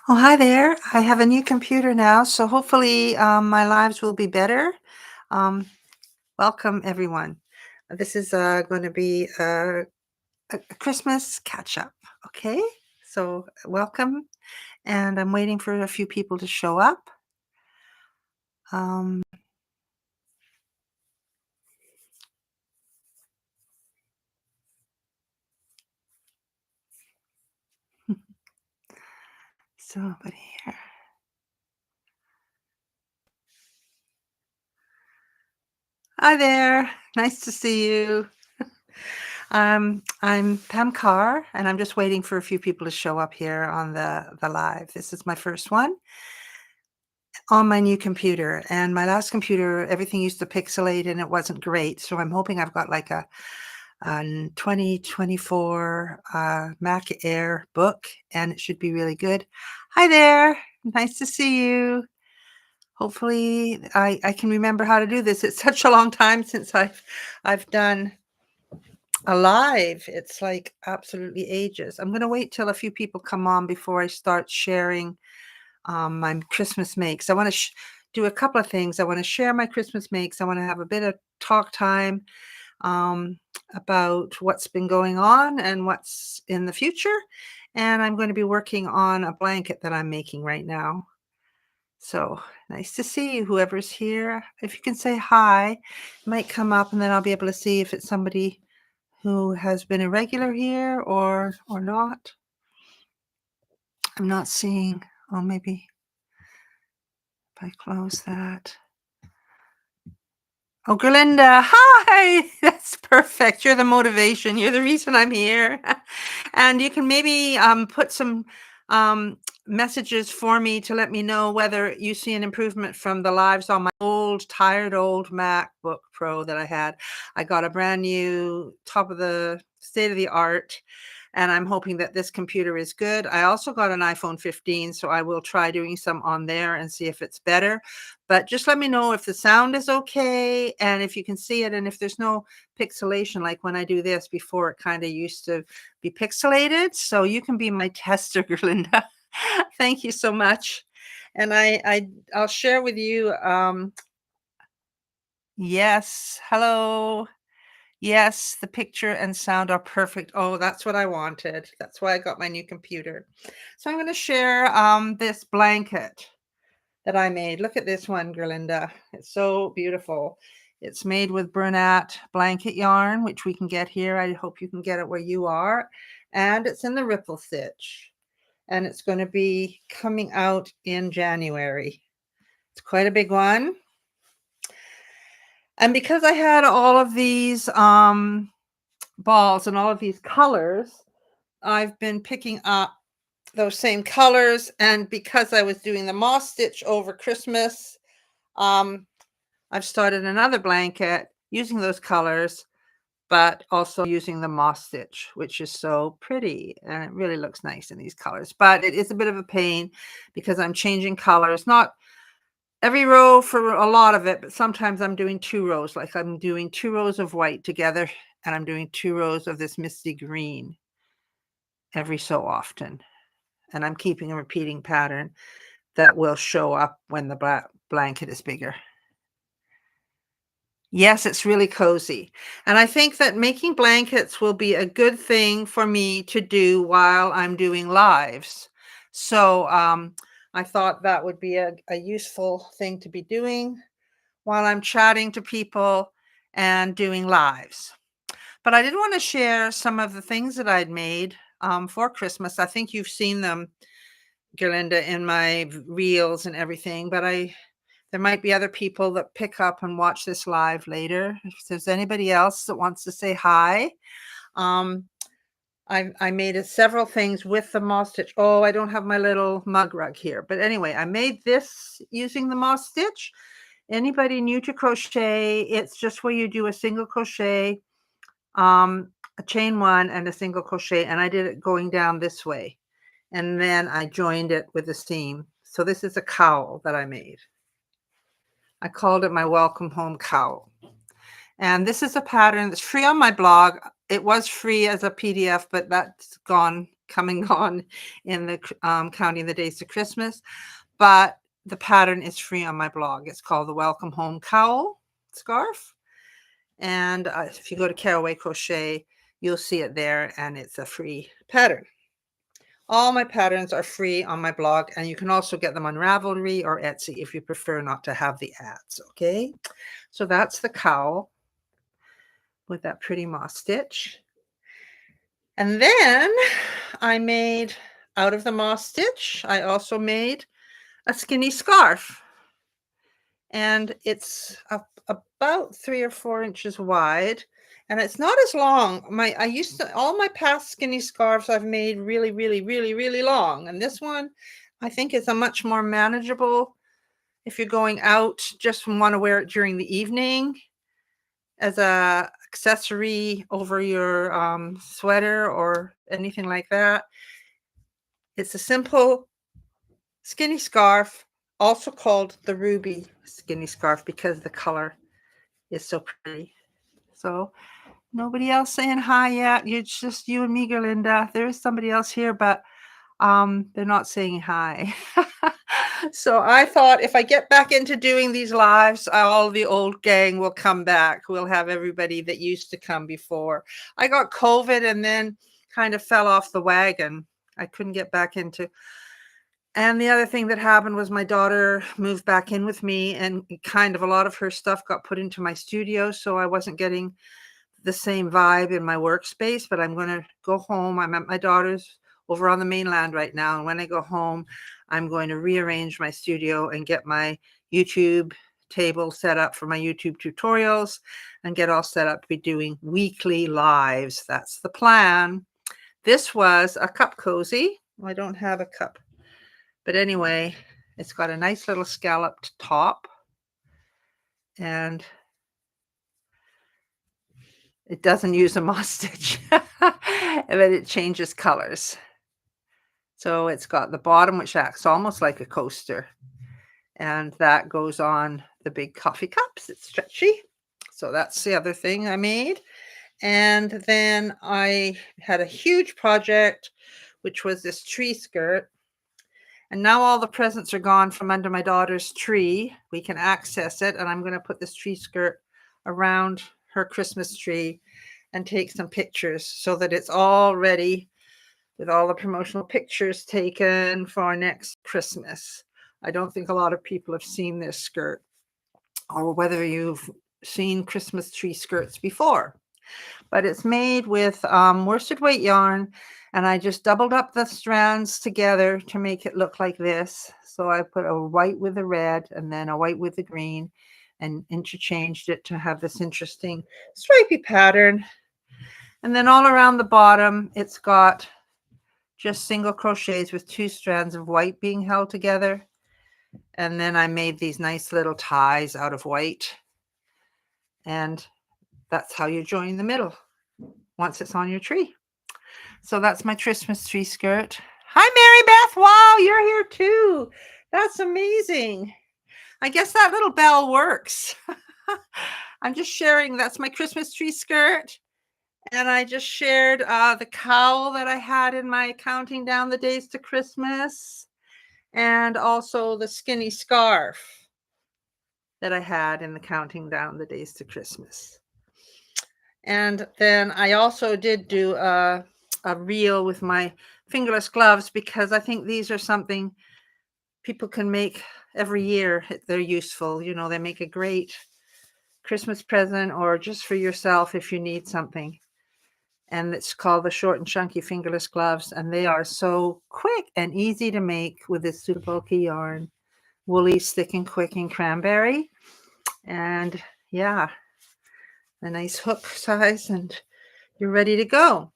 Oh, hi there. I have a new computer now, so hopefully my lives will be better. Um, Welcome, everyone. This is going to be a Christmas catch up. Okay, so welcome, and I'm waiting for a few people to show up. Um, so, but here. Hi there. Nice to see you. I'm Pam Carr, and I'm just waiting for a few people to show up here on the live. This is my first one on my new computer, and my last computer, everything used to pixelate and it wasn't great. So I'm hoping I've got like a 2024 Mac Air book, and it should be really good. Hi there. Nice to see you. Hopefully I can remember how to do this. It's such a long time since I've done a live. It's like absolutely ages. I'm going to wait till a few people come on before I start sharing my Christmas makes. I want to do a couple of things. I want to share my Christmas makes. I want to have a bit of talk time um, about what's been going on and what's in the future. And I'm going to be working on a blanket that I'm making right now. So nice to see you, whoever's here. If you can say hi, it might come up, and then I'll be able to see if it's somebody who has been a regular here or not. I'm not seeing. Oh, maybe if I close that. Oh, Gerlinda, hi! That's perfect. You're the motivation. You're the reason I'm here. And you can maybe put some messages for me to let me know whether you see an improvement from the lives on my tired old MacBook Pro that I had. I got a brand new top of the state of the art, and I'm hoping that this computer is good. I also got an iPhone 15, so I will try doing some on there and see if it's better. But just let me know if the sound is okay and if you can see it, and if there's no pixelation like when I do this. Before, it kind of used to be pixelated. So you can be my tester, Gerlinda. Thank you so much. And I'll share with you. Yes, hello. Yes, the picture and sound are perfect. Oh, that's what I wanted. That's why I got my new computer. So I'm going to share this blanket that I made. Look at this one, Gerlinda. It's so beautiful. It's made with Bernat blanket yarn, which we can get here. I hope you can get it where you are. And it's in the ripple stitch. And it's going to be coming out in January. It's quite a big one. And because I had all of these balls and all of these colors, I've been picking up those same colors. And because I was doing the moss stitch over Christmas, I've started another blanket using those colors, but also using the moss stitch, which is so pretty. And it really looks nice in these colors. But it is a bit of a pain because I'm changing colors. Not every row for a lot of it, but sometimes I'm doing 2 rows. Like I'm doing 2 rows of white together, and I'm doing 2 rows of this misty green every so often. And I'm keeping a repeating pattern that will show up when the blanket is bigger. Yes, it's really cozy. And I think that making blankets will be a good thing for me to do while I'm doing lives. So I thought that would be a useful thing to be doing while I'm chatting to people and doing lives. But I did want to share some of the things that I'd made for Christmas. I think you've seen them, Gerlinda, in my reels and everything, but there might be other people that pick up and watch this live later. If there's anybody else that wants to say hi, um, I made several things with the moss stitch. Oh, I don't have my little mug rug here, but anyway, I made this using the moss stitch. Anybody new to crochet, it's just where you do a single crochet, a chain 1 and a single crochet, and I did it going down this way, and then I joined it with a seam. So this is a cowl that I made. I called it my welcome home cowl. And this is a pattern that's free on my blog. It was free as a PDF, but that's gone coming on in the counting the days to Christmas, but the pattern is free on my blog. It's called the Welcome Home Cowl Scarf. And if you go to Caraway Crochet, you'll see it there, and it's a free pattern. All my patterns are free on my blog, and you can also get them on Ravelry or Etsy if you prefer not to have the ads, okay? So that's the cowl with that pretty moss stitch. And then I made, out of the moss stitch, I also made a skinny scarf. And it's about 3 or 4 inches wide, and it's not as long. All my past skinny scarves I've made really, really, really, really long. And this one, I think, is a much more manageable if you're going out, just want to wear it during the evening as a accessory over your sweater or anything like that. It's a simple skinny scarf, also called the ruby skinny scarf because the color is so pretty. So nobody else saying hi yet. It's just you and me, Gerlinda. There is somebody else here, but they're not saying hi. So I thought if I get back into doing these lives, all the old gang will come back. We'll have everybody that used to come before. I got COVID and then kind of fell off the wagon. I couldn't get back into. And the other thing that happened was my daughter moved back in with me, and kind of a lot of her stuff got put into my studio. So I wasn't getting the same vibe in my workspace, but I'm going to go home. I'm at my daughter's over on the mainland right now. And when I go home, I'm going to rearrange my studio and get my YouTube table set up for my YouTube tutorials and get all set up to be doing weekly lives. That's the plan. This was a cup cozy. Well, I don't have a cup, but anyway, it's got a nice little scalloped top, and it doesn't use a moss stitch, but it changes colors. So it's got the bottom, which acts almost like a coaster, and that goes on the big coffee cups. It's stretchy. So that's the other thing I made. And then I had a huge project, which was this tree skirt. And now all the presents are gone from under my daughter's tree. We can access it. And I'm going to put this tree skirt around her Christmas tree and take some pictures so that it's all ready with all the promotional pictures taken for next Christmas. I don't think a lot of people have seen this skirt, or whether you've seen Christmas tree skirts before. But it's made with worsted weight yarn, and I just doubled up the strands together to make it look like this. So I put a white with a red and then a white with the green and interchanged it to have this interesting stripy pattern. And then all around the bottom, it's got just single crochets with 2 strands of white being held together. And then I made these nice little ties out of white. And that's how you join the middle once it's on your tree. So that's my Christmas tree skirt. Hi, Mary Beth. Wow, you're here too. That's amazing. I guess that little bell works. I'm just sharing. That's my Christmas tree skirt. And I just shared the cowl that I had in my counting down the days to Christmas, and also the skinny scarf that I had in the counting down the days to Christmas. And then I also did do a reel with my fingerless gloves, because I think these are something people can make every year. They're useful. You know, they make a great Christmas present or just for yourself if you need something. And it's called the Short and Chunky Fingerless Gloves. And they are so quick and easy to make with this super bulky yarn, woolly, thick and quick and cranberry. And yeah, a nice hook size, and you're ready to go.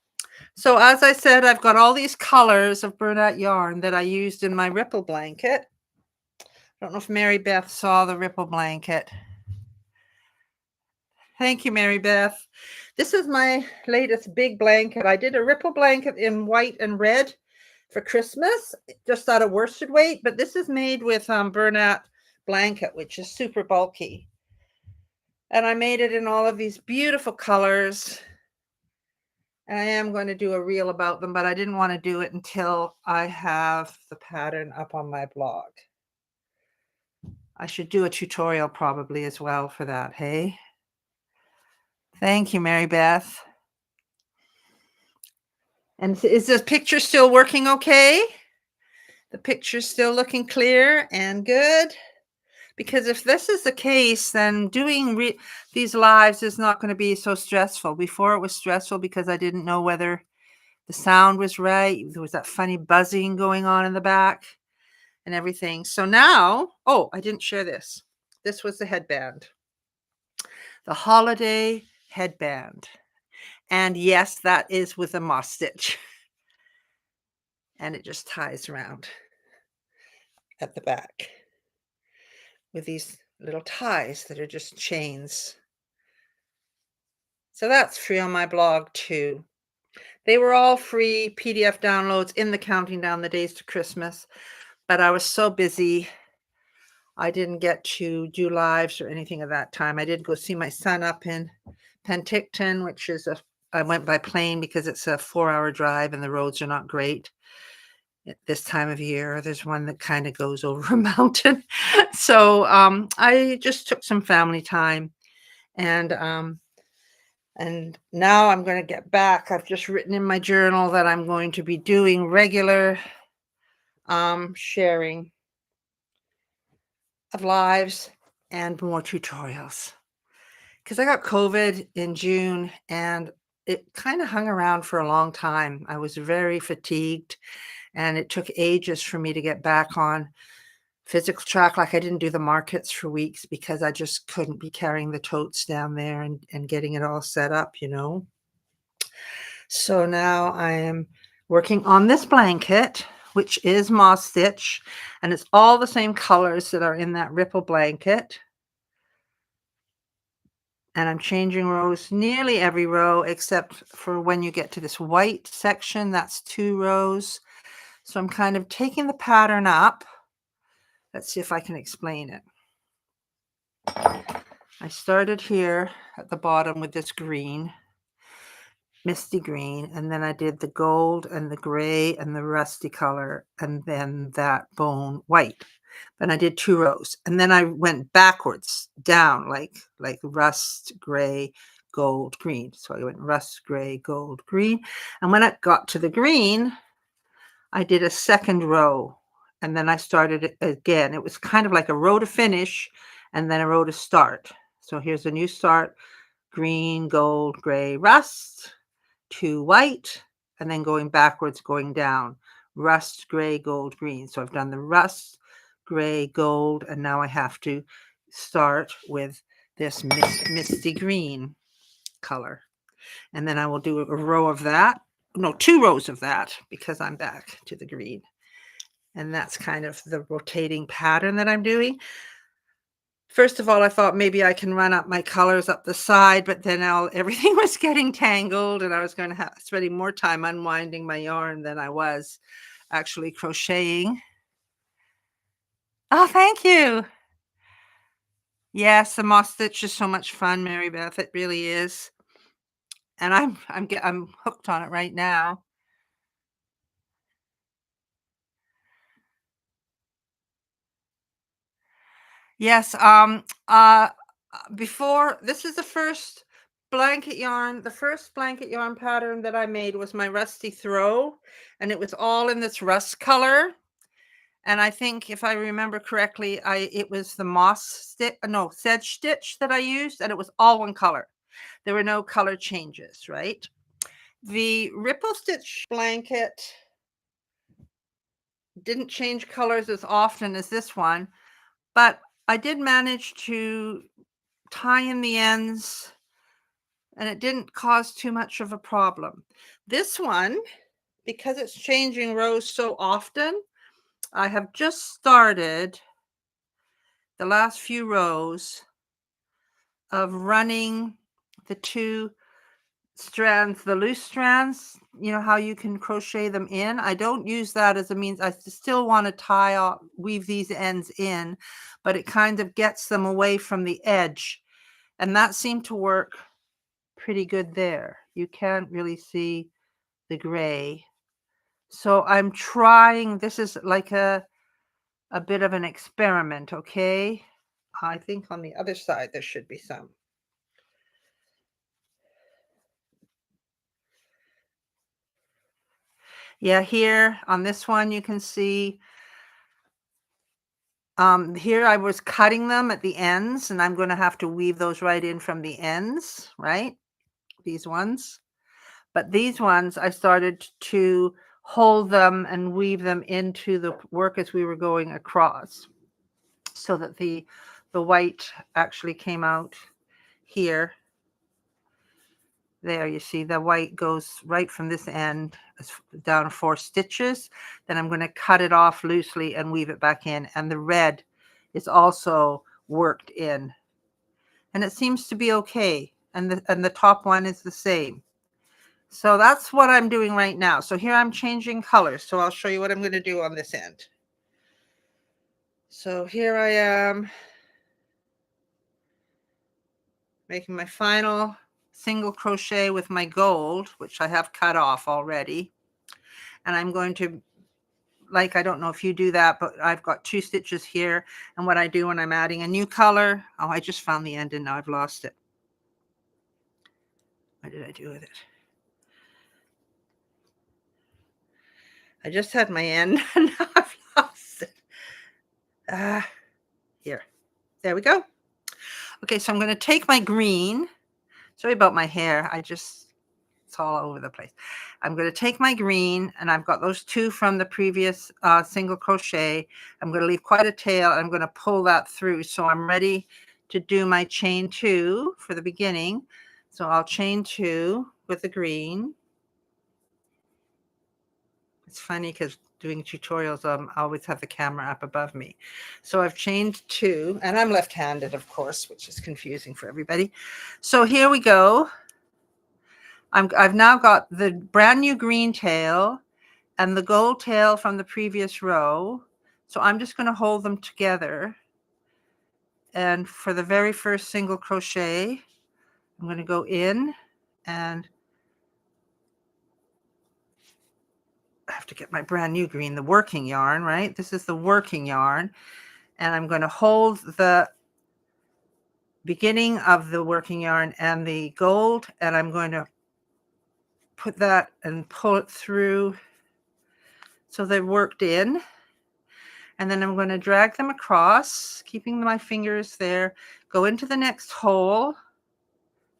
So as I said, I've got all these colors of burlap yarn that I used in my ripple blanket. I don't know if Mary Beth saw the ripple blanket. Thank you, Mary Beth. This is my latest big blanket. I did a ripple blanket in white and red for Christmas, just out of worsted weight, but this is made with burlap blanket, which is super bulky. And I made it in all of these beautiful colors. And I am going to do a reel about them, but I didn't want to do it until I have the pattern up on my blog. I should do a tutorial probably as well for that, hey? Thank you, Mary Beth. And is the picture still working okay? The picture's still looking clear and good? Because if this is the case, then doing these lives is not going to be so stressful. Before it was stressful because I didn't know whether the sound was right. There was that funny buzzing going on in the back and everything. So now, oh, I didn't share this. This was the headband. The holiday headband. And yes, that is with a moss stitch. And it just ties around at the back with these little ties that are just chains. So that's free on my blog too. They were all free PDF downloads in the Counting Down the Days to Christmas, but I was so busy. I didn't get to do lives or anything at that time. I did go see my son up in Penticton, which is I went by plane because it's a 4-hour drive and the roads are not great at this time of year. There's one that kind of goes over a mountain. So I just took some family time, and now I'm going to get back. I've just written in my journal that I'm going to be doing regular sharing of lives and more tutorials. Because I got COVID in June and it kind of hung around for a long time. I was very fatigued and it took ages for me to get back on physical track. Like I didn't do the markets for weeks because I just couldn't be carrying the totes down there and getting it all set up, you know. So now I am working on this blanket, which is moss stitch, and it's all the same colors that are in that ripple blanket. And I'm changing rows nearly every row except for when you get to this white section, that's 2 rows. So I'm kind of taking the pattern up. Let's see if I can explain it. I started here at the bottom with this green, misty green, and then I did the gold and the gray and the rusty color, and then that bone white. Then I did 2 rows, and then I went backwards down like rust, gray, gold, green. So I went rust, gray, gold, green. And when I got to the green, I did a second row, and then I started it again. It was kind of like a row to finish and then a row to start. So here's a new start: green, gold, gray, rust, 2 white, and then going backwards, going down, rust, gray, gold, green. So I've done the rust, gray, gold, and now I have to start with this misty green color. And then I will do a row of that. No, 2 rows of that because I'm back to the green. And that's kind of the rotating pattern that I'm doing. First of all, I thought maybe I can run up my colors up the side, but then everything was getting tangled and I was going to have spending more time unwinding my yarn than I was actually crocheting. Oh, thank you. Yes, the moss stitch is so much fun, Mary Beth. It really is. And I'm hooked on it right now. Yes, before this is the first blanket yarn. The first blanket yarn pattern that I made was my Rusty Throw, and it was all in this rust color. And I think if I remember correctly, it was the moss stitch, no, sedge stitch that I used, and it was all one color. There were no color changes, right? The ripple stitch blanket didn't change colors as often as this one, but I did manage to tie in the ends and it didn't cause too much of a problem. This one, because it's changing rows so often, I have just started the last few rows of running the 2 strands, the loose strands, you know how you can crochet them in. I don't use that as a means. I still want to tie off, weave these ends in, but it kind of gets them away from the edge. And that seemed to work pretty good there. you can't really see the gray. So I'm trying, this is like a bit of an experiment, okay? I think on the other side there should be some. Yeah, here on this one you can see, here I was cutting them at the ends, and I'm gonna have to weave those right in from the ends, right? These ones. But these ones, I started to hold them and weave them into the work as we were going across, so that the white actually came out here. There, you see the white goes right from this end down 4 stitches. Then I'm going to cut it off loosely and weave it back in. And the red is also worked in. And it seems to be okay. And the top one is the same. So that's what I'm doing right now. So here I'm changing colors. So I'll show you what I'm going to do on this end. So here I am making my final single crochet with my gold, which I have cut off already. And I'm going to, like, I don't know if you do that, but I've got 2 stitches here. And what I do when I'm adding a new color, oh, I just found the end and now I've lost it. What did I do with it? I just had my end and now I've lost it. Here, there we go. Okay, so I'm going to take my green. Sorry about my hair. It's all over the place. I'm going to take my green, and I've got those 2 from the previous single crochet. I'm going to leave quite a tail. I'm going to pull that through. So I'm ready to do my chain 2 for the beginning. So I'll chain 2 with the green. It's funny because doing tutorials, I always have the camera up above me. So I've chained 2, and I'm left-handed, of course, which is confusing for everybody. So here we go. I've now got the brand new green tail and the gold tail from the previous row. So I'm just going to hold them together. And for the very first single crochet, I'm going to go in, and I have to get my brand new green, the working yarn, right? This is the working yarn. And I'm going to hold the beginning of the working yarn and the gold, and I'm going to put that and pull it through so they're worked in. And then I'm going to drag them across, keeping my fingers there, go into the next hole,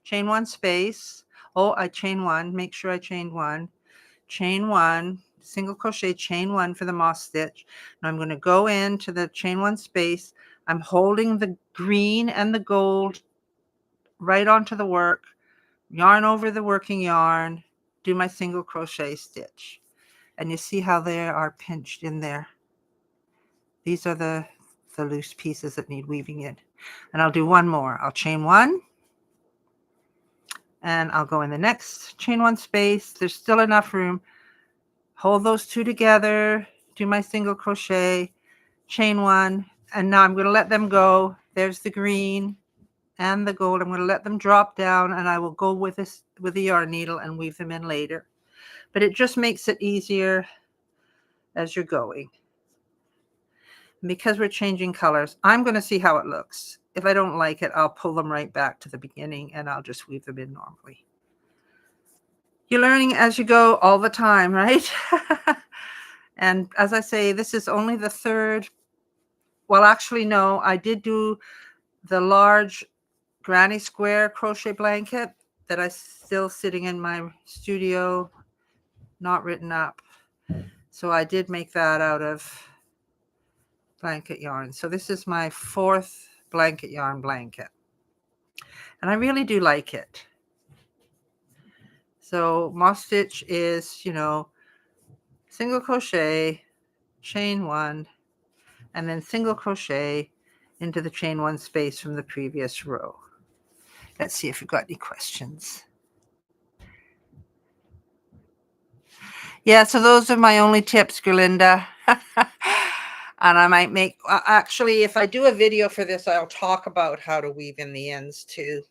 chain 1 space. Oh, I chain 1, make sure I chained 1, chain 1, single crochet, chain 1 for the moss stitch. Now I'm going to go into the chain 1 space. I'm holding the green and the gold right onto the work, yarn over the working yarn, do my single crochet stitch. And you see how they are pinched in there. These are the loose pieces that need weaving in. And I'll do one more. I'll chain 1, and I'll go in the next chain 1 space. There's still enough room. Hold those 2 together, do my single crochet, chain 1, and now I'm going to let them go. There's the green and the gold. I'm going to let them drop down, and I will go with this with the yarn needle and weave them in later. But it just makes it easier as you're going. Because we're changing colors, I'm going to see how it looks. If I don't like it, I'll pull them right back to the beginning and I'll just weave them in normally. You're learning as you go all the time, right? And as I say, this is only the 3rd. Well, actually, no, I did do the large granny square crochet blanket that I still sitting in my studio, not written up. So I did make that out of blanket yarn. So this is my 4th blanket yarn blanket. And I really do like it. So moss stitch is, you know, single crochet, chain 1, and then single crochet into the chain 1 space from the previous row. Let's see if you've got any questions. Yeah, so those are my only tips, Gerlinda. And I might make, actually, if I do a video for this, I'll talk about how to weave in the ends too.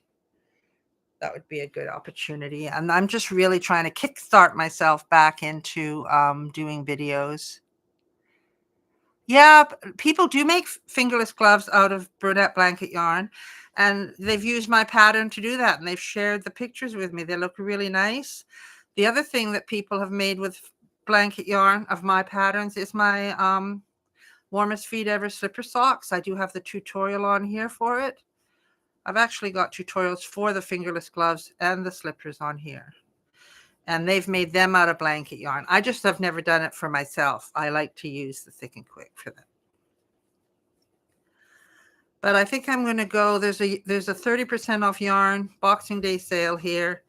that would be a good opportunity. And I'm just really trying to kickstart myself back into doing videos. Yeah, people do make fingerless gloves out of brunette blanket yarn, and they've used my pattern to do that, and they've shared the pictures with me. They look really nice. The other thing that people have made with blanket yarn of my patterns is my warmest feet ever slipper socks. I do have the tutorial on here for it. I've actually got tutorials for the fingerless gloves and the slippers on here. And they've made them out of blanket yarn. I just have never done it for myself. I like to use the Thick and Quick for them. But I think I'm going to go, there's a 30% off yarn Boxing Day sale here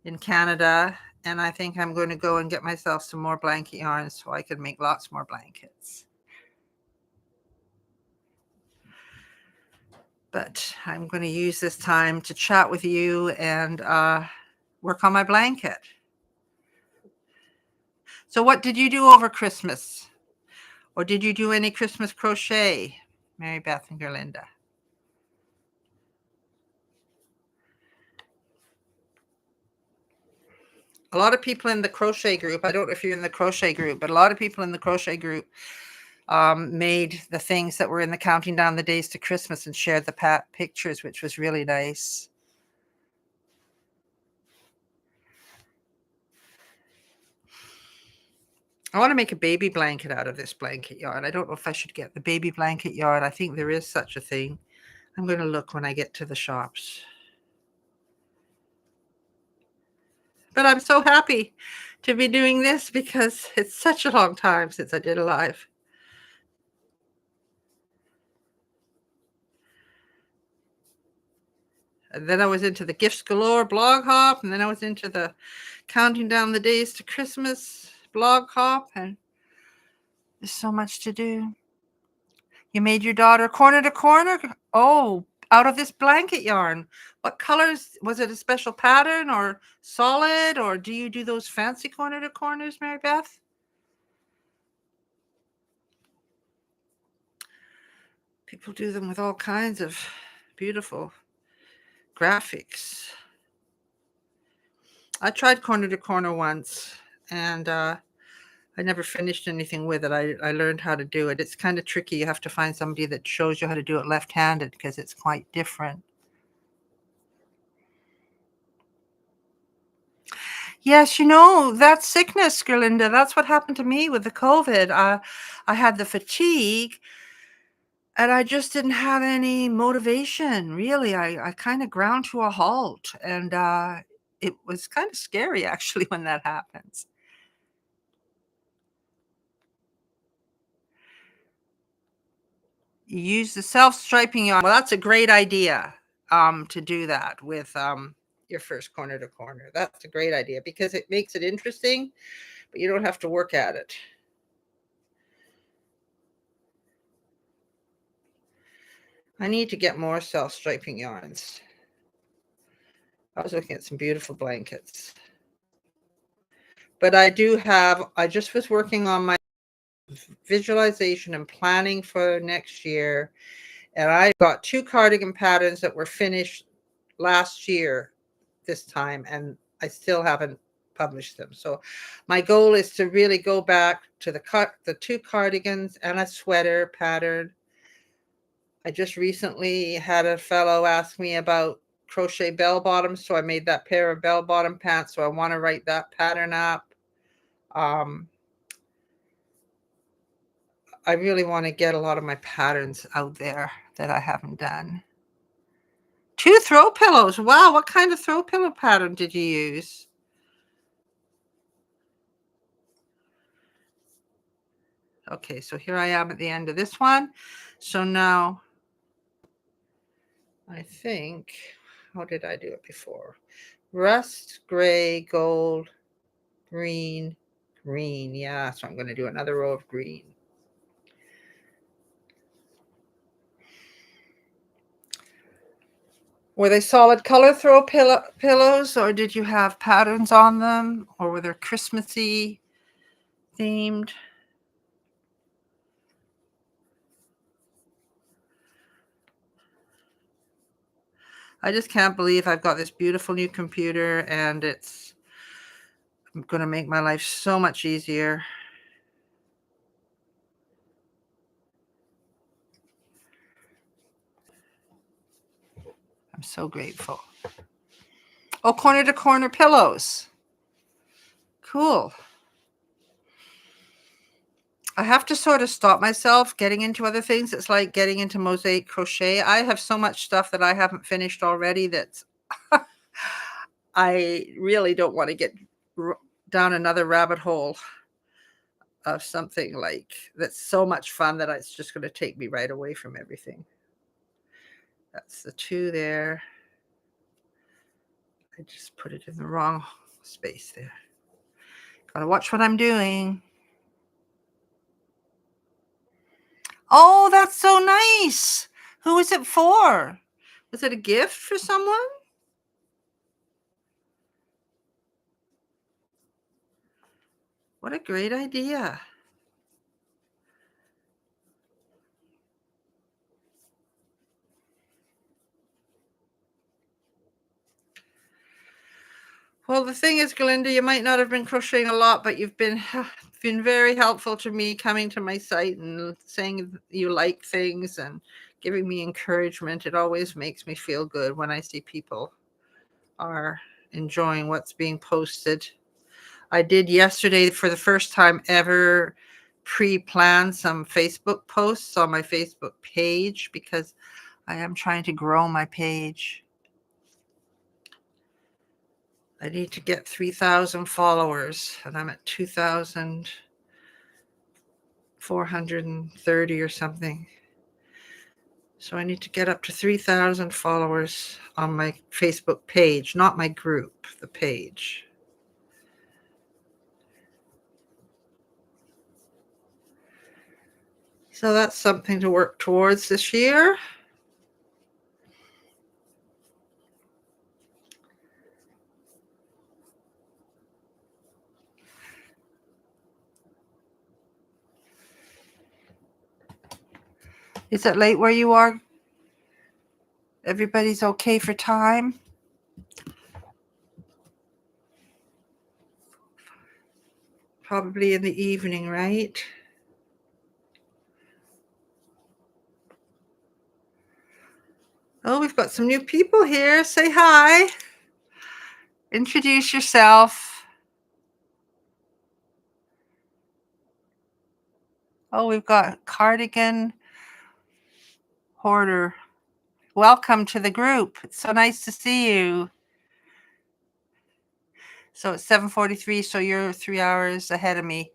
in Canada. And I think I'm going to go and get myself some more blanket yarn so I can make lots more blankets. But I'm going to use this time to chat with you and work on my blanket. So what did you do over Christmas? Or did you do any Christmas crochet, Mary Beth and Gerlinda? A lot of people in the crochet group, I don't know if you're in the crochet group, but a lot of people in the crochet group made the things that were in the counting down the days to Christmas and shared the pictures, which was really nice. I want to make a baby blanket out of this blanket yarn. I don't know if I should get the baby blanket yarn. I think there is such a thing. I'm going to look when I get to the shops. But I'm so happy to be doing this because it's such a long time since I did a live. And then I was into the Gifts Galore blog hop, and then I was into the counting down the days to Christmas blog hop, and there's so much to do. You made your daughter corner to corner? Oh, out of this blanket yarn. What colors? Was it a special pattern or solid, or do you do those fancy corner to corners, Mary Beth? People do them with all kinds of beautiful graphics. I tried corner to corner once, and I never finished anything with it. I learned how to do it. It's kind of tricky. You have to find somebody that shows you how to do it left-handed because it's quite different. Yes, that sickness, Gerlinda, that's what happened to me with the COVID. I had the fatigue, and I just didn't have any motivation, really. I kind of ground to a halt, and it was kind of scary, actually, when that happens. You use the self-striping yarn. Well, that's a great idea, to do that with your first corner to corner. That's a great idea because it makes it interesting, but you don't have to work at it. I need to get more self-striping yarns. I was looking at some beautiful blankets. But I just was working on my visualization and planning for next year. And I got 2 cardigan patterns that were finished last year this time, and I still haven't published them. So my goal is to really go back to the 2 cardigans and a sweater pattern. I just recently had a fellow ask me about crochet bell bottoms, so I made that pair of bell bottom pants. So I want to write that pattern up. I really want to get a lot of my patterns out there that I haven't done. 2 throw pillows. Wow, what kind of throw pillow pattern did you use? Okay, so here I am at the end of this one. So now I think, how did I do it before? Rust, gray, gold, green, green. Yeah, so I'm going to do another row of green. Were they solid color throw pillows, or did you have patterns on them, or were they Christmassy themed? I just can't believe I've got this beautiful new computer and it's going to make my life so much easier. I'm so grateful. Oh, corner to corner pillows. Cool. I have to sort of stop myself getting into other things. It's like getting into mosaic crochet. I have so much stuff that I haven't finished already that's I really don't want to get down another rabbit hole of something like that's so much fun that it's just going to take me right away from everything. That's the 2 there. I just put it in the wrong space there. Gotta watch what I'm doing. Oh, that's so nice. Who is it for? Was it a gift for someone? What a great idea. Well, the thing is, Galinda, you might not have been crocheting a lot, but you've been very helpful to me coming to my site and saying you like things and giving me encouragement. It always makes me feel good when I see people are enjoying what's being posted. I did yesterday, for the first time ever, pre-plan some Facebook posts on my Facebook page because I am trying to grow my page. I need to get 3,000 followers, and I'm at 2,430 or something. So I need to get up to 3,000 followers on my Facebook page, not my group, the page. So that's something to work towards this year. Is it late where you are? Everybody's okay for time? Probably in the evening, right? Oh, we've got some new people here. Say hi. Introduce yourself. Oh, we've got Cardigan Hoarder. Welcome to the group. It's so nice to see you. So it's 7:43, so you're 3 hours ahead of me.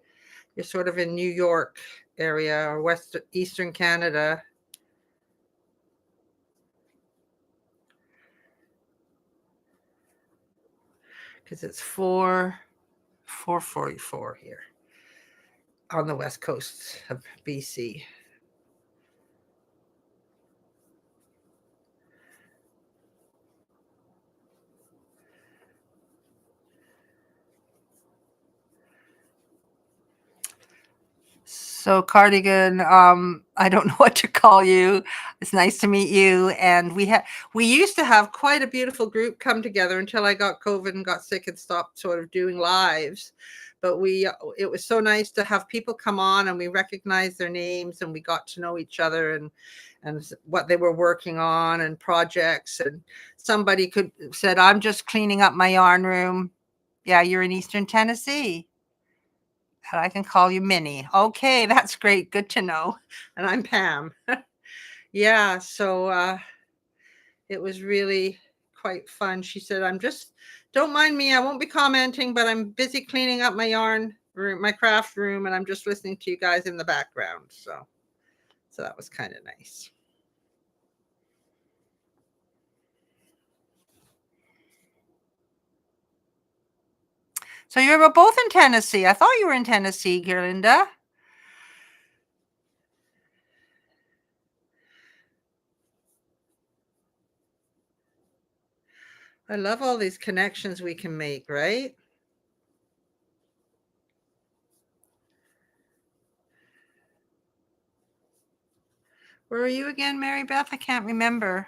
You're sort of in New York area or Eastern Canada. Because it's 4:44 here on the west coast of BC. So Cardigan, I don't know what to call you. It's nice to meet you. And we used to have quite a beautiful group come together until I got COVID and got sick and stopped sort of doing lives. But it was so nice to have people come on and we recognized their names and we got to know each other and what they were working on and projects. And somebody said, I'm just cleaning up my yarn room. Yeah, you're in Eastern Tennessee. And I can call you Minnie. Okay, that's great. Good to know. And I'm Pam. Yeah, so it was really quite fun. She said, don't mind me. I won't be commenting, but I'm busy cleaning up my yarn room, my craft room, and I'm just listening to you guys in the background. So that was kind of nice. So you're both in Tennessee. I thought you were in Tennessee, Gerlinda. I love all these connections we can make, right? Where are you again, Mary Beth? I can't remember.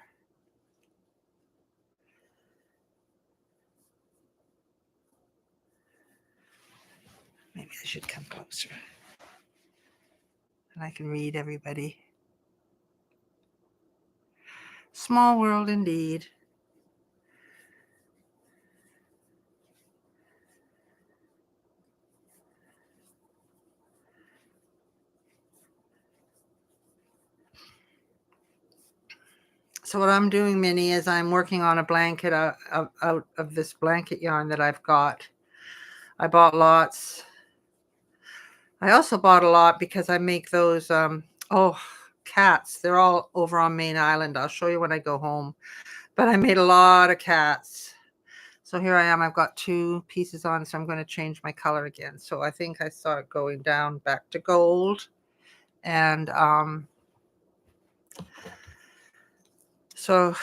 I should come closer. And I can read everybody. Small world indeed. So what I'm doing, Minnie, is I'm working on a blanket out of this blanket yarn that I've got. I bought lots. I also bought a lot because I make those, cats. They're all over on Main Island. I'll show you when I go home. But I made a lot of cats. So here I am. I've got 2 pieces on, so I'm going to change my color again. So I think I start going down back to gold. And so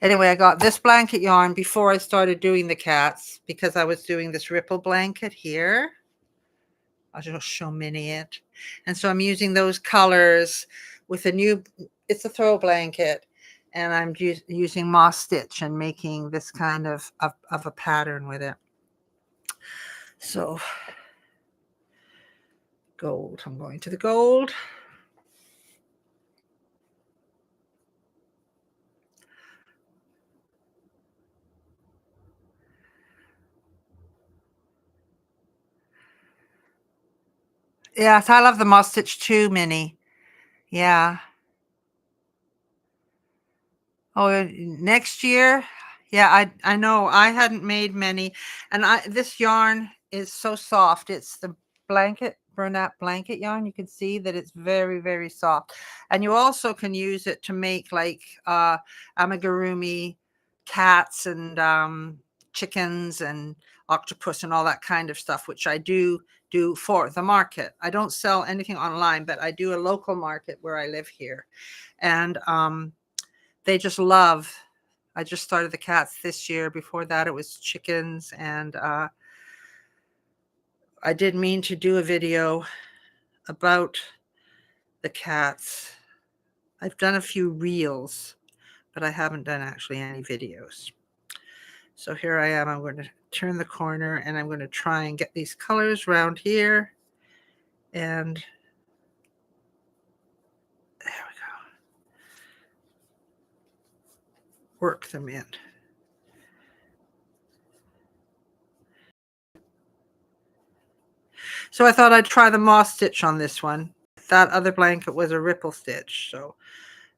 anyway, I got this blanket yarn before I started doing the cats because I was doing this ripple blanket here. I'll just show Minnie it. And so I'm using those colors with a new, it's a throw blanket. And I'm using moss stitch and making this kind of a pattern with it. So gold, I'm going to the gold. Yes, I love the moss stitch too, Minnie. Yeah. Oh, next year? Yeah, I know. I hadn't made many, and this yarn is so soft. It's the Bernat blanket yarn. You can see that it's very, very soft. And you also can use it to make like amigurumi cats and chickens and octopus and all that kind of stuff, which I do for the market. I don't sell anything online, but I do a local market where I live here. And they just love. I just started the cats this year. Before that, it was chickens. And I did mean to do a video about the cats. I've done a few reels, but I haven't done actually any videos. So here I am. I'm going to turn the corner and I'm going to try and get these colors around here. And there we go. Work them in. So I thought I'd try the moss stitch on this one. That other blanket was a ripple stitch, so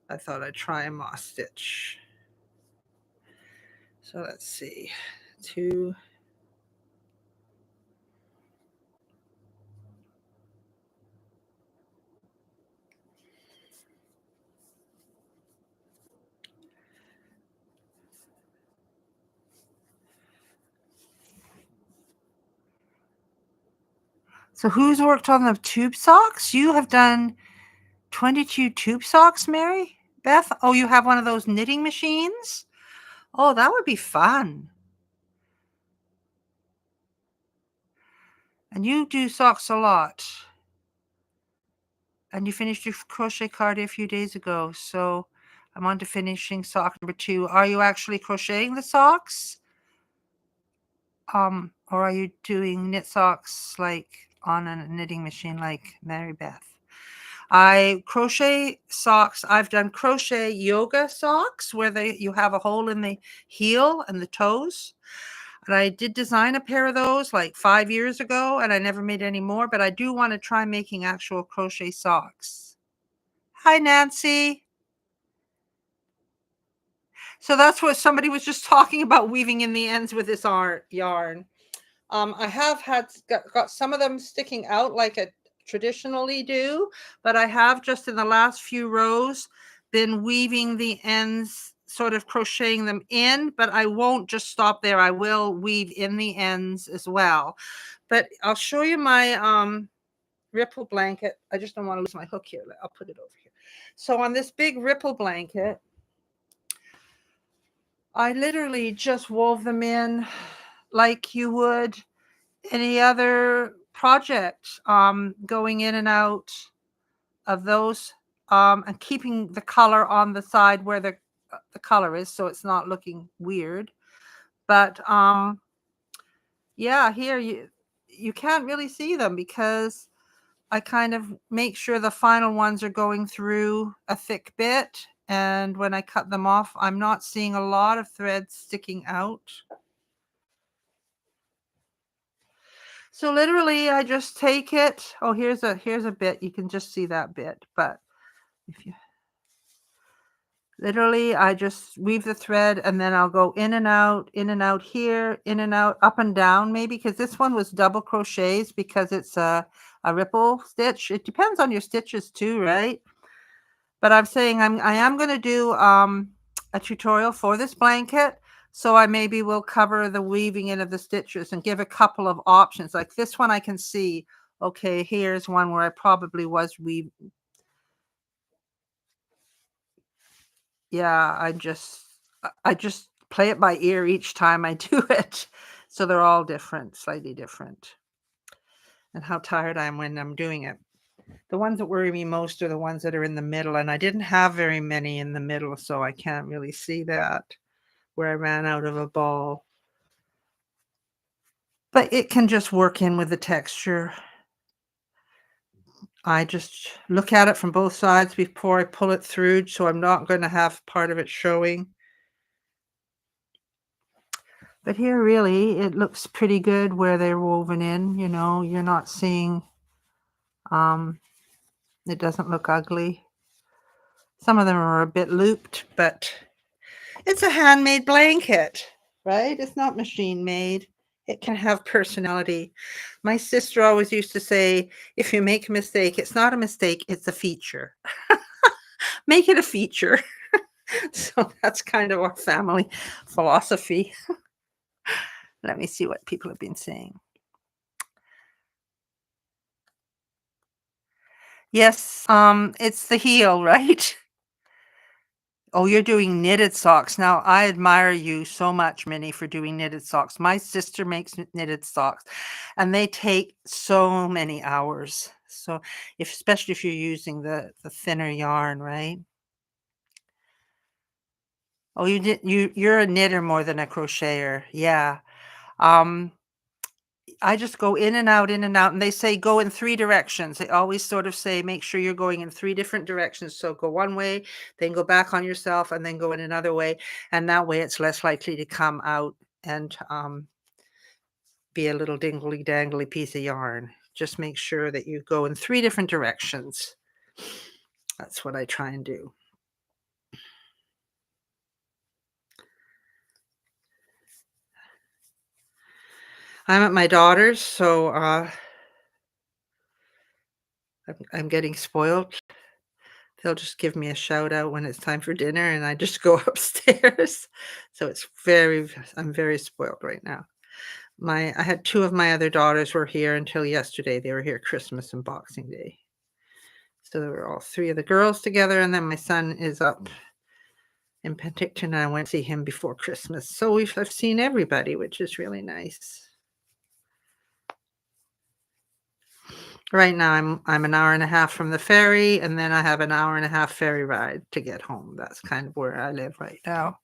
I thought I'd try a moss stitch. So let's see. 2. So who's worked on the tube socks? You have done 22 tube socks, Mary Beth? Oh, you have one of those knitting machines? Oh, that would be fun. And you do socks a lot. And you finished your crochet card a few days ago. So I'm on to finishing sock number 2. Are you actually crocheting the socks? Or are you doing knit socks like on a knitting machine like Mary Beth? I crochet socks. I've done crochet yoga socks where you have a hole in the heel and the toes. And I did design a pair of those like 5 years ago, and I never made any more, but I do want to try making actual crochet socks. Hi, Nancy. So that's what somebody was just talking about, weaving in the ends with this yarn. I have got some of them sticking out like I traditionally do, but I have just in the last few rows been weaving the ends, sort of crocheting them in, but I won't just stop there. I will weave in the ends as well. But I'll show you my ripple blanket. I just don't want to lose my hook here. I'll put it over here. So on this big ripple blanket, I literally just wove them in like you would any other project, going in and out of those, and keeping the color on the side where the color is, so it's not looking weird. But yeah, here you can't really see them because I kind of make sure the final ones are going through a thick bit, and when I cut them off, I'm not seeing a lot of threads sticking out. So literally, I just take it. Oh, here's a bit. You can just see that bit, but if you literally, I just weave the thread and then I'll go in and out here, in and out, up and down maybe, because this one was double crochets because it's a ripple stitch. It depends on your stitches too, right? But I'm saying I am going to do a tutorial for this blanket. So I maybe will cover the weaving in of the stitches and give a couple of options. Like this one I can see, okay, here's one where I probably was weaving. Yeah, I just play it by ear each time I do it. So they're all different, slightly different. And how tired I am when I'm doing it. The ones that worry me most are the ones that are in the middle, and I didn't have very many in the middle, so I can't really see that where I ran out of a ball. But it can just work in with the texture. I just look at it from both sides before I pull it through, so I'm not going to have part of it showing. But here, really, it looks pretty good where they're woven in, you know, you're not seeing, it doesn't look ugly. Some of them are a bit looped, but it's a handmade blanket, right? It's not machine made. It can have personality. My sister always used to say, if you make a mistake, it's not a mistake, it's a feature. Make it a feature. So that's kind of our family philosophy. Let me see what people have been saying. Yes, it's the heel, right? Oh, you're doing knitted socks. Now, I admire you so much, Minnie, for doing knitted socks. My sister makes knitted socks, and they take so many hours. So, especially if you're using the thinner yarn, right? Oh, you're a knitter more than a crocheter. Yeah. Um, I just go in and out, and they say go in 3 directions. They always sort of say, make sure you're going in 3 different directions. So go one way, then go back on yourself, and then go in another way. And that way it's less likely to come out and be a little dingly dangly piece of yarn. Just make sure that you go in 3 different directions. That's what I try and do. I'm at my daughter's, so I'm getting spoiled. They'll just give me a shout out when it's time for dinner, and I just go upstairs. So I'm very spoiled right now. I had 2 of my other daughters were here until yesterday. They were here Christmas and Boxing Day. So there were all 3 of the girls together, and then my son is up in Penticton, and I went to see him before Christmas. So I've seen everybody, which is really nice. Right now, I'm an hour and a half from the ferry, and then I have an hour and a half ferry ride to get home. That's kind of where I live right now.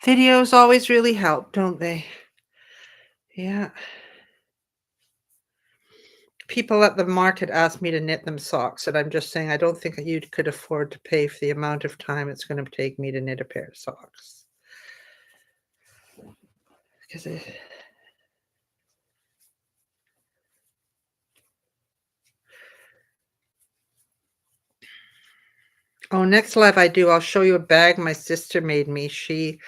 Videos always really help, don't they? Yeah. People at the market asked me to knit them socks, and I'm just saying I don't think you could afford to pay for the amount of time it's gonna take me to knit a pair of socks. 'Cause it Oh, next live I do, I'll show you a bag my sister made me. She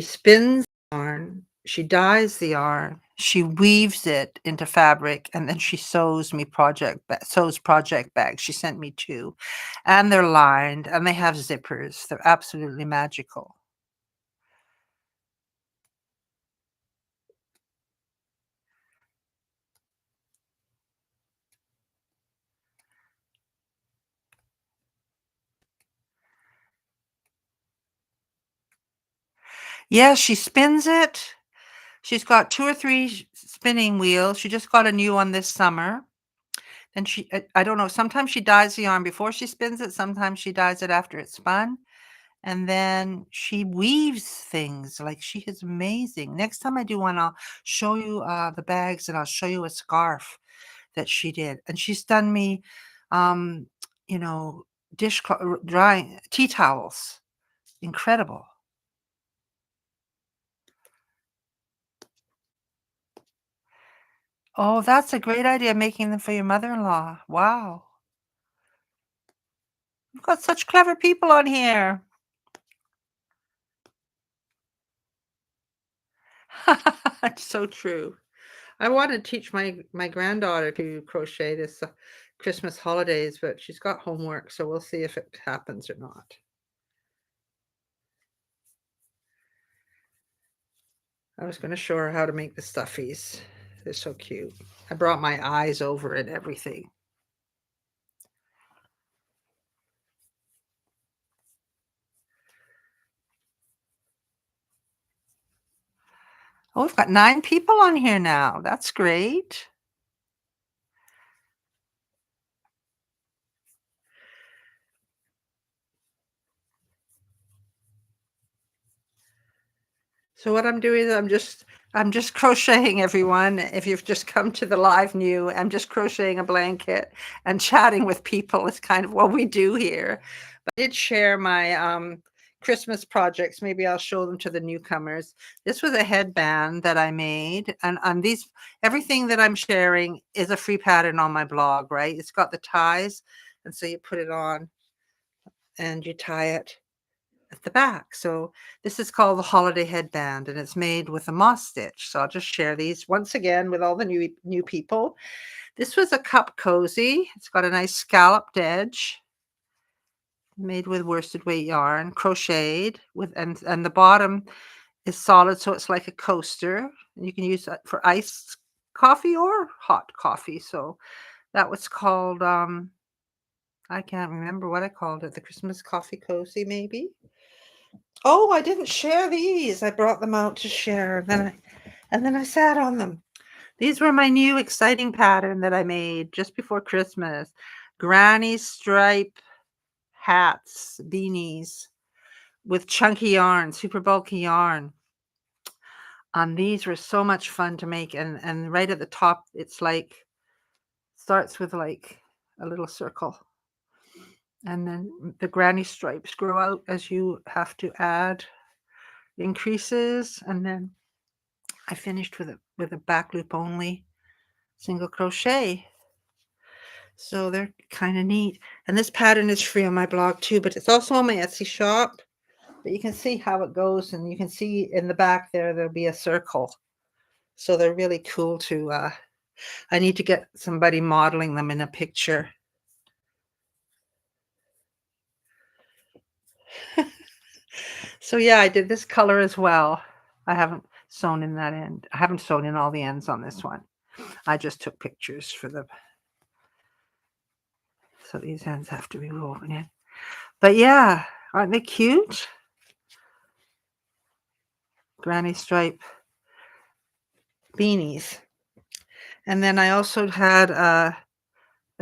spins yarn, she dyes the yarn, she weaves it into fabric, and then she sews project bags. She sent me 2, and they're lined, and they have zippers. They're absolutely magical. Yeah, she spins it. She's got 2 or 3 spinning wheels. She just got a new one this summer. Then I don't know, sometimes she dyes the yarn before she spins it, sometimes she dyes it after it's spun, and then she weaves things, like, she is amazing. Next time I do one, I'll show you, the bags, and I'll show you a scarf that she did, and she's done me, um, you know, drying tea towels. Incredible. Oh, that's a great idea, making them for your mother-in-law. Wow. You've got such clever people on here. It's so true. I want to teach my granddaughter to crochet this, Christmas holidays, but she's got homework, so we'll see if it happens or not. I was gonna show her how to make the stuffies. They're so cute. I brought my eyes over and everything. Oh, we've got 9 people on here now. That's great. So what I'm doing is I'm just crocheting, everyone. If you've just come to the live new, I'm just crocheting a blanket and chatting with people is kind of what we do here. But I did share my Christmas projects. Maybe I'll show them to the newcomers. This was a headband that I made, and these everything that I'm sharing is a free pattern on my blog, right? It's got the ties, and so you put it on and you tie it at the back. So this is called the holiday headband, and it's made with a moss stitch. So I'll just share these once again with all the new people. This was a cup cozy. It's got a nice scalloped edge, made with worsted weight yarn, crocheted with, and the bottom is solid, so it's like a coaster. And you can use that for iced coffee or hot coffee. So that was called I can't remember what I called it. The Christmas coffee cozy, maybe. Oh, I didn't share these. I brought them out to share. Then I sat on them. These were my new exciting pattern that I made just before Christmas. Granny stripe hats, beanies with chunky yarn, super bulky yarn. These were so much fun to make, and right at the top, it's like starts with like a little circle, and then the granny stripes grow out as you have to add increases, and then I finished with a back loop only single crochet. So they're kind of neat. And this pattern is free on my blog too, but it's also on my Etsy shop. But you can see how it goes, and you can see in the back there'll be a circle. So they're really cool to I need to get somebody modeling them in a picture. So yeah, I did this color as well. I haven't sewn in that end. I haven't sewn in all the ends on this one. I just took pictures for the, so these ends have to be woven in. But yeah, aren't they cute? Granny stripe beanies. And then I also had a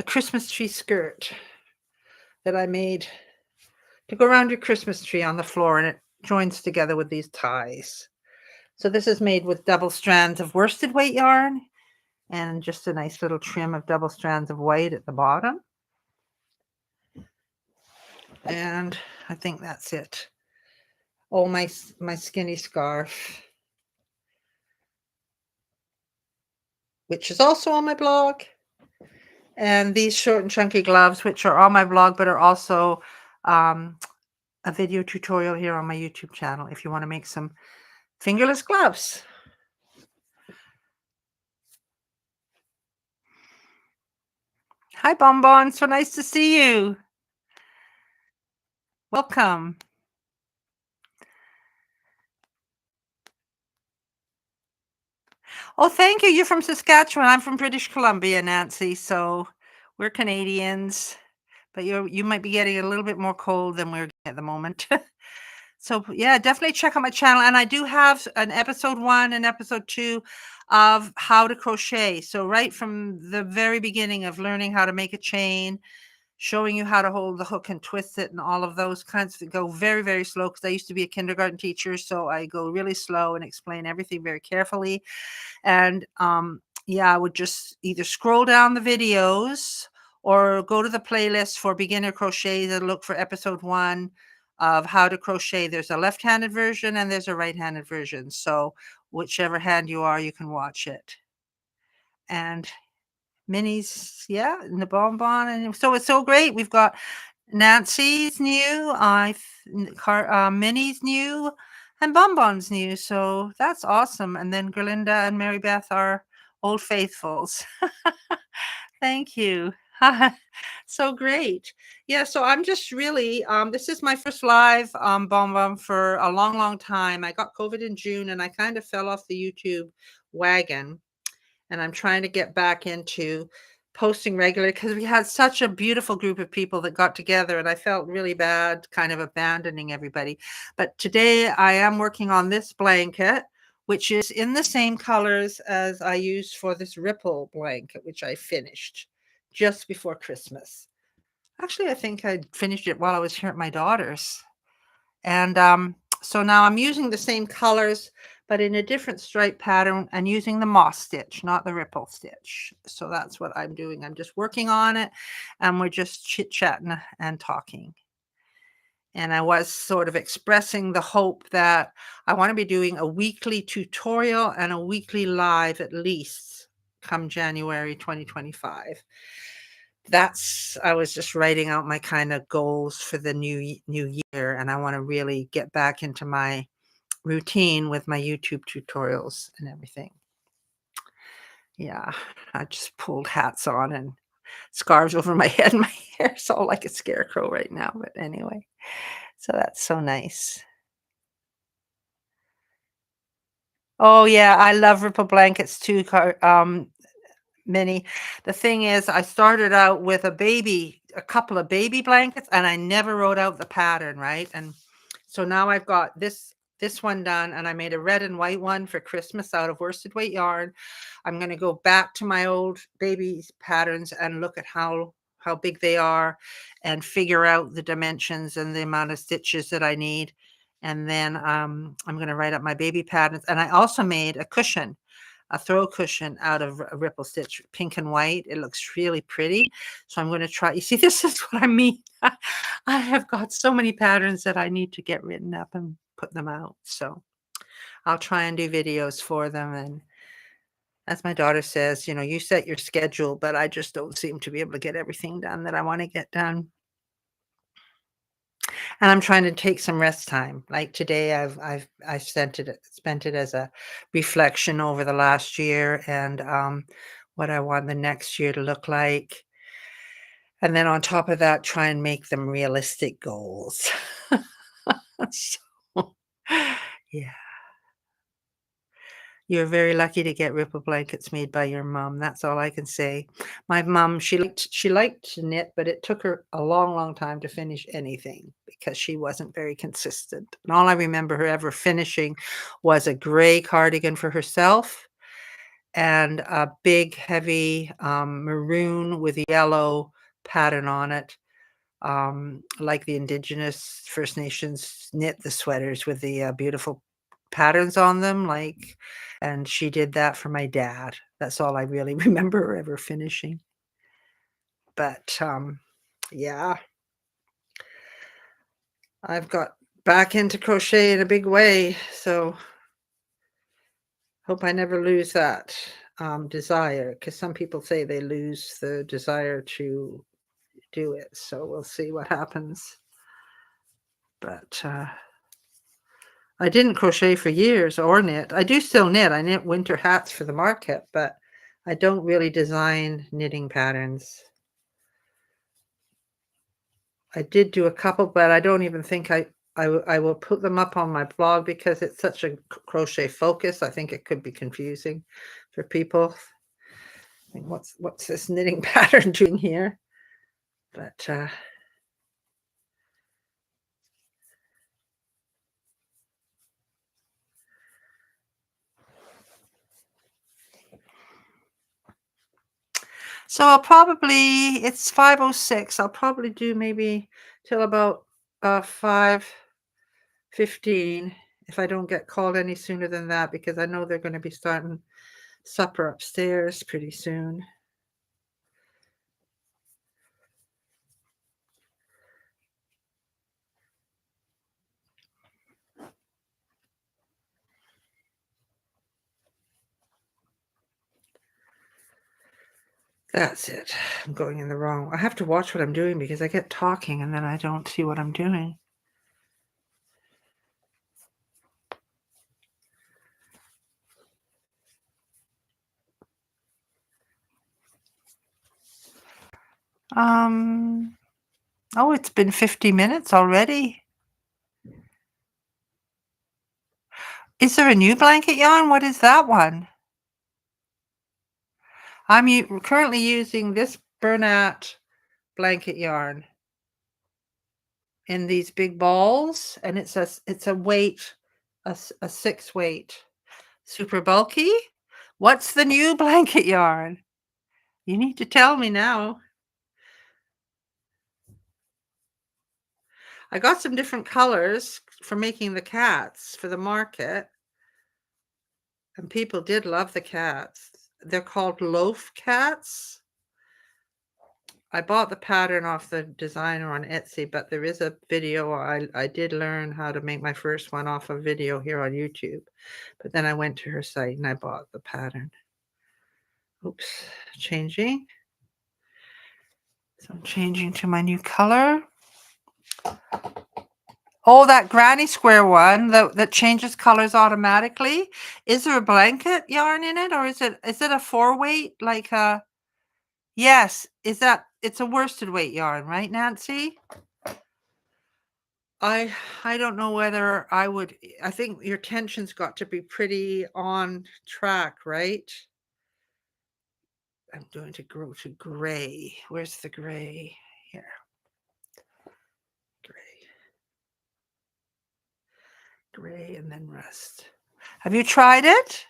Christmas tree skirt that I made to go around your Christmas tree on the floor, and it joins together with these ties. So this is made with double strands of worsted weight yarn and just a nice little trim of double strands of white at the bottom. And I think that's it. Oh, my skinny scarf, which is also on my blog. And these short and chunky gloves, which are on my blog, but are also a video tutorial here on my YouTube channel if you want to make some fingerless gloves. Hi, Bonbon. So nice to see you. Welcome. Oh, thank you. You're from Saskatchewan. I'm from British Columbia, Nancy. So we're Canadians, but you might be getting a little bit more cold than we're getting at the moment. So, yeah, definitely check out my channel, and I do have an episode 1 and episode 2 of how to crochet. So right from the very beginning of learning how to make a chain, showing you how to hold the hook and twist it and all of those kinds of go very, very slow because I used to be a kindergarten teacher, so I go really slow and explain everything very carefully. And, yeah, I would just either scroll down the videos or go to the playlist for beginner crochets and look for episode 1 of how to crochet. There's a left-handed version and there's a right-handed version. So whichever hand you are, you can watch it. And Minnie's, yeah, and the bonbon, and so it's so great. We've got Nancy's new, Minnie's new, and Bonbon's new. So that's awesome. And then Gerlinda and Mary Beth are old faithfuls. Thank you. So great. Yeah, so I'm just really, this is my first live Bonbon for a long, long time. I got COVID in June and I kind of fell off the YouTube wagon, and I'm trying to get back into posting regularly because we had such a beautiful group of people that got together, and I felt really bad kind of abandoning everybody. But today I am working on this blanket, which is in the same colors as I used for this ripple blanket, which I finished just before Christmas. Actually, I think I finished it while I was here at my daughter's. And so now I'm using the same colors, but in a different stripe pattern and using the moss stitch, not the ripple stitch. So that's what I'm doing. I'm just working on it and we're just chit-chatting and talking. And I was sort of expressing the hope that I want to be doing a weekly tutorial and a weekly live at least come January 2025. I was just writing out my kind of goals for the new year, and I want to really get back into my routine with my YouTube tutorials and everything. Yeah, I just pulled hats on and scarves over my head. My hair's all like a scarecrow right now, but anyway, so that's so nice. Oh yeah, I love ripple blankets too, Minnie. The thing is, I started out with a couple of baby blankets, and I never wrote out the pattern, right? And so now I've got this one done, and I made a red and white one for Christmas out of worsted weight yarn. I'm going to go back to my old baby patterns and look at how big they are and figure out the dimensions and the amount of stitches that I need. And then I'm going to write up my baby patterns. And I also made a throw cushion out of a ripple stitch, pink and white. It looks really pretty. So I'm going to try. You see, this is what I mean. I have got so many patterns that I need to get written up and put them out. So I'll try and do videos for them. And as my daughter says, you set your schedule, but I just don't seem to be able to get everything done that I want to get done. And I'm trying to take some rest time. Like today, I spent it as a reflection over the last year and what I want the next year to look like. And then on top of that, try and make them realistic goals. So, yeah. You're very lucky to get ripple blankets made by your mom, that's all I can say. My mom, she liked to knit, but it took her a long, long time to finish anything because she wasn't very consistent, and all I remember her ever finishing was a gray cardigan for herself and a big, heavy, maroon with yellow pattern on it, like the Indigenous First Nations knit the sweaters with the, beautiful patterns on them, and she did that for my dad. That's all I really remember her ever finishing. But, yeah, I've got back into crochet in a big way, so hope I never lose that, desire, because some people say they lose the desire to do it, so we'll see what happens. But, I didn't crochet for years or knit. I do still knit. I knit winter hats for the market, but I don't really design knitting patterns. I did do a couple, but I don't even think I will put them up on my blog because it's such a crochet focus. I think it could be confusing for people. I think, what's this knitting pattern doing here? But So I'll probably it's 5:06. I'll probably do maybe till about 5:15 if I don't get called any sooner than that because I know they're going to be starting supper upstairs pretty soon. That's it. I'm going in the wrong. I have to watch what I'm doing because I get talking and then I don't see what I'm doing. Oh, it's been 50 minutes already. Is there a new blanket yarn? What is that one? I'm currently using this Bernat blanket yarn in these big balls, and it's a weight, a 6 weight. Super bulky? What's the new blanket yarn? You need to tell me now. I got some different colors for making the cats for the market, and people did love the cats. They're called loaf cats. I bought the pattern off the designer on Etsy, but there is a video. I did learn how to make my first one off a video here on YouTube, but then I went to her site and I bought the pattern. Oops, changing. So I'm changing to my new color. Oh, that granny square one that changes colors automatically. Is there a blanket yarn in it, or is it a 4 weight like a? Yes, it's a worsted weight yarn, right, Nancy? I don't know whether I would. I think your tension's got to be pretty on track, right? I'm going to go to gray. Where's the gray? Here. Gray. Gray and then rust. Have you tried it?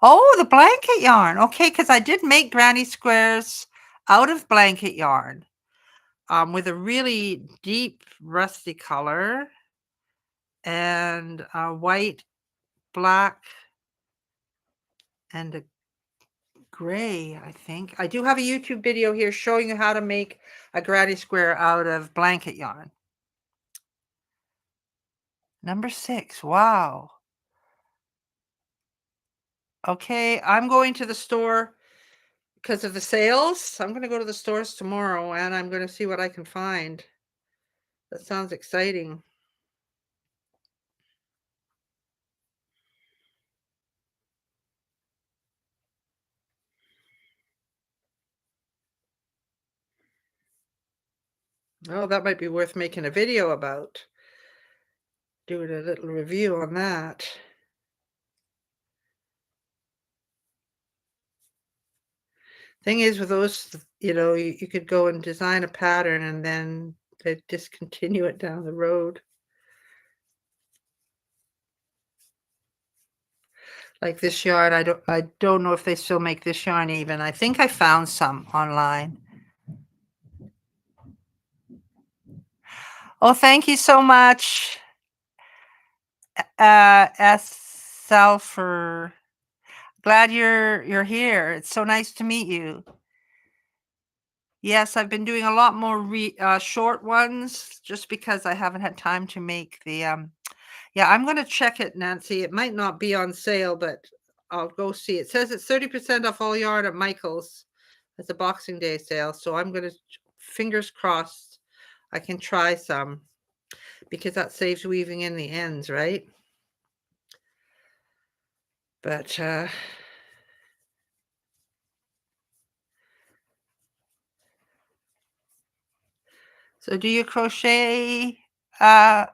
Oh, the blanket yarn. Okay, because I did make granny squares out of blanket yarn with a really deep rusty color and white, black, and a gray, I think. I do have a YouTube video here showing you how to make a granny square out of blanket yarn. Number 6. Wow. Okay, I'm going to the store because of the sales. I'm going to go to the stores tomorrow and I'm going to see what I can find. That sounds exciting. Oh, that might be worth making a video about. Doing a little review on that. Thing is with those, you could go and design a pattern and then they discontinue it down the road. Like this yarn, I don't know if they still make this yarn even. I think I found some online. Oh, thank you so much, Selfer. Glad you're here. It's so nice to meet you. Yes, I've been doing a lot more short ones just because I haven't had time to make the yeah, I'm going to check it, Nancy. It might not be on sale, but I'll go see. It says it's 30% off all yarn at Michael's. It's a Boxing Day sale, so I'm going to, fingers crossed, I can try some because that saves weaving in the ends, right? But so do you crochet I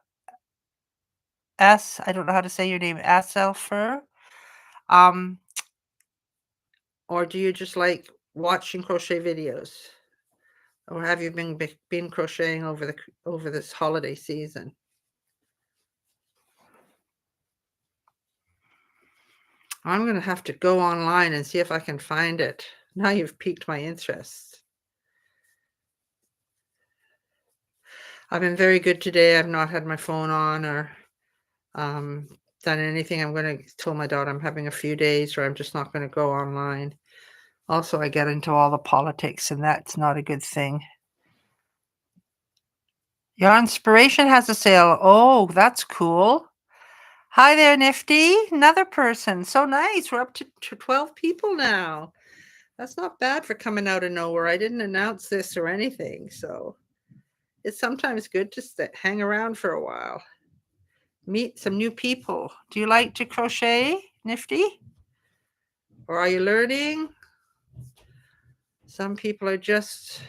don't know how to say your name, Selfer? Or do you just like watching crochet videos? Or have you been crocheting over this holiday season? I'm going to have to go online and see if I can find it. Now you've piqued my interest. I've been very good today. I've not had my phone on or um, done anything. I'm going to tell my daughter I'm having a few days or I'm just not going to go online. Also, I get into all the politics, and that's not a good thing. Your inspiration has a sale. Oh, that's cool. Hi there, Nifty. Another person. So nice. We're up to 12 people now. That's not bad for coming out of nowhere. I didn't announce this or anything, so it's sometimes good to hang around for a while. Meet some new people. Do you like to crochet, Nifty? Or are you learning? Some people are just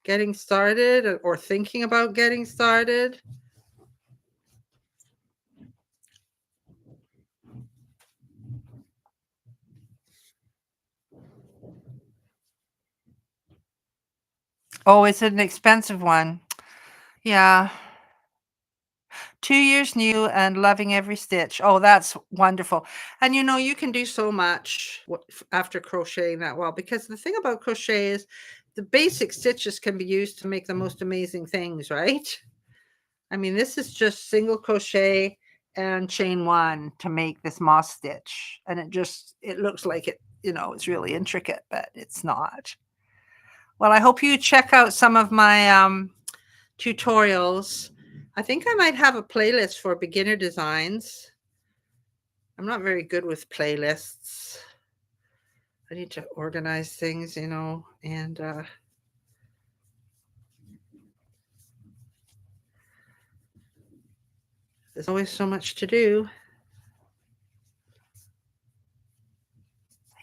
getting started or thinking about getting started. Oh, it's an expensive one. Yeah. 2 years new and loving every stitch. Oh, that's wonderful. And you can do so much after crocheting that well, because the thing about crochet is the basic stitches can be used to make the most amazing things, right? I mean, this is just single crochet and chain one to make this moss stitch. And it looks like it's really intricate, but it's not. Well, I hope you check out some of my tutorials. I think I might have a playlist for beginner designs. I'm not very good with playlists. I need to organize things, and there's always so much to do.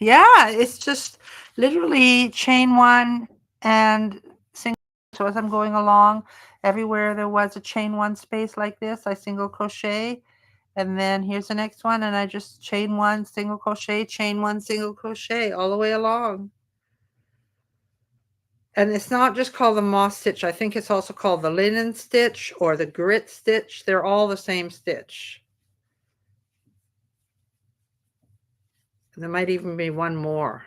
Yeah, it's just literally chain one and single. So as I'm going along, everywhere there was a chain one space like this, I single crochet. And then here's the next one, and I just chain one, single crochet, chain one, single crochet all the way along. And it's not just called the moss stitch. I think it's also called the linen stitch or the grit stitch. They're all the same stitch. And there might even be one more.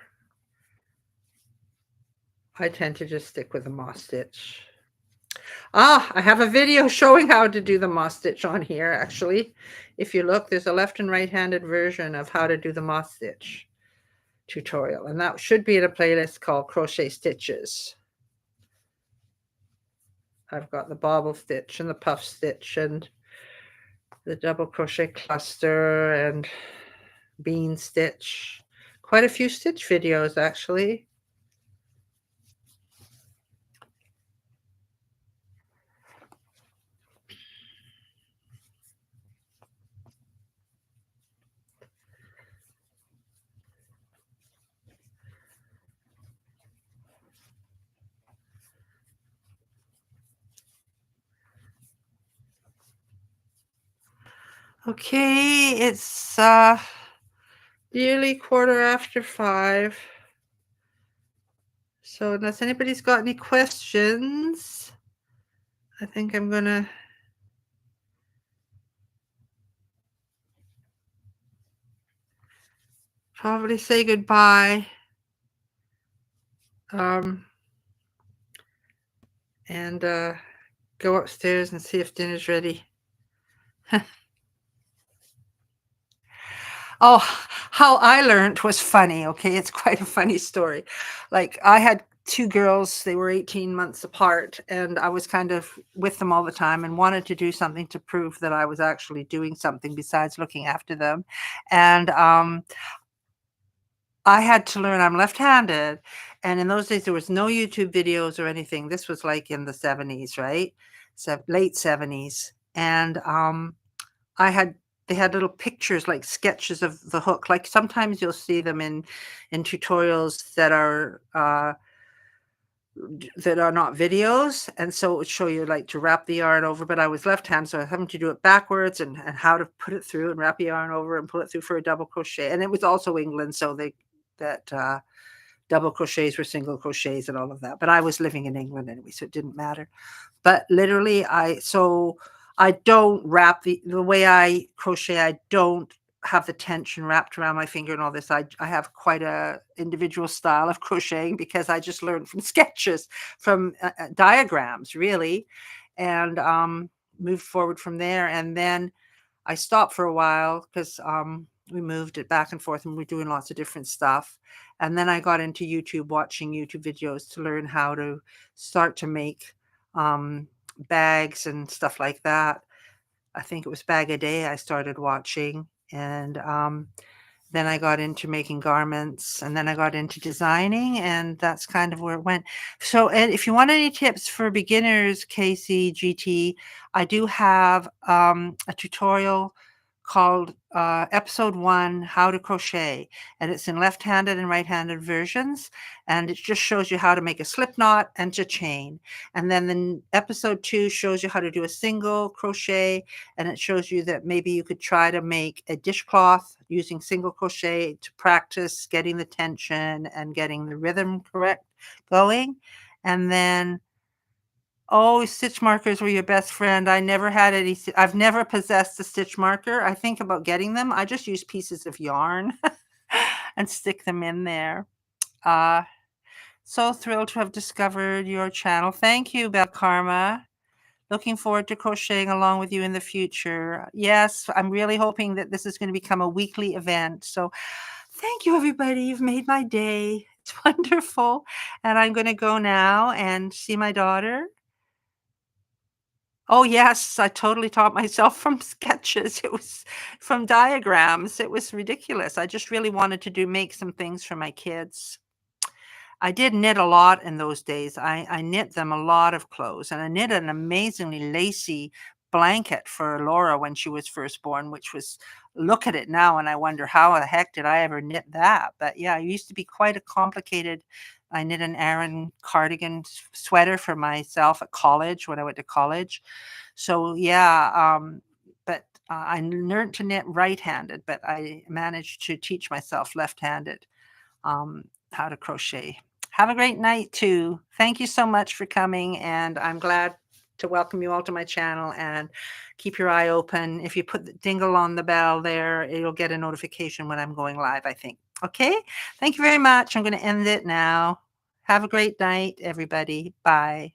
I tend to just stick with the moss stitch. I have a video showing how to do the moss stitch on here, actually. If you look, there's a left and right-handed version of how to do the moss stitch tutorial. And that should be in a playlist called Crochet Stitches. I've got the bobble stitch and the puff stitch and the double crochet cluster and bean stitch. Quite a few stitch videos, actually. Okay, it's nearly 5:15. So unless anybody's got any questions, I think I'm gonna probably say goodbye. And go upstairs and see if dinner's ready. Oh, how I learned was funny, okay? It's quite a funny story. Like, I had 2 girls, they were 18 months apart, and I was kind of with them all the time and wanted to do something to prove that I was actually doing something besides looking after them. And I had to learn. I'm left-handed, and in those days, there was no YouTube videos or anything. This was, like, in the '70s, right? Late '70s, and they had little pictures, like sketches of the hook. Like sometimes you'll see them in tutorials that are not videos, and so it would show you like to wrap the yarn over. But I was left-handed, so I was having to do it backwards and how to put it through and wrap the yarn over and pull it through for a double crochet. And it was also England, so double crochets were single crochets and all of that. But I was living in England anyway, so it didn't matter. But literally, I don't wrap the way I crochet. I don't have the tension wrapped around my finger and all this. I have quite a individual style of crocheting because I just learned from sketches, from diagrams, really, and moved forward from there. And then I stopped for a while because we moved it back and forth and we're doing lots of different stuff. And then I got into YouTube, watching YouTube videos to learn how to start to make bags and stuff like that. I think it was Bag a Day I started watching, and then I got into making garments, and then I got into designing, and that's kind of where it went. So, and if you want any tips for beginners, Casey, GT, I do have a tutorial called Episode 1, How to Crochet, and it's in left-handed and right-handed versions, and it just shows you how to make a slip knot and to chain. And then Episode 2 shows you how to do a single crochet, and it shows you that maybe you could try to make a dishcloth using single crochet to practice getting the tension and getting the rhythm correct going. And then, oh, stitch markers were your best friend. I never had any. I've never possessed a stitch marker. I think about getting them. I just use pieces of yarn and stick them in there. Uh, so thrilled to have discovered your channel. Thank you, Belle Karma. Looking forward to crocheting along with you in the future. Yes, I'm really hoping that this is going to become a weekly event. So thank you, everybody. You've made my day. It's wonderful. And I'm going to go now and see my daughter. Oh, yes, I totally taught myself from sketches. It was from diagrams. It was ridiculous. I just really wanted to make some things for my kids. I did knit a lot in those days. I knit them a lot of clothes, and I knit an amazingly lacy blanket for Laura when she was first born, which was, look at it now, and I wonder how the heck did I ever knit that? But yeah, it used to be quite a complicated. I knit an Aran cardigan sweater for myself at college when I went to college. So yeah, but I learned to knit right-handed, but I managed to teach myself left-handed how to crochet. Have a great night too. Thank you so much for coming, and I'm glad to welcome you all to my channel, and keep your eye open. If you put the dingle on the bell there, you'll get a notification when I'm going live, I think. Okay? Thank you very much. I'm going to end it now. Have a great night, everybody. Bye.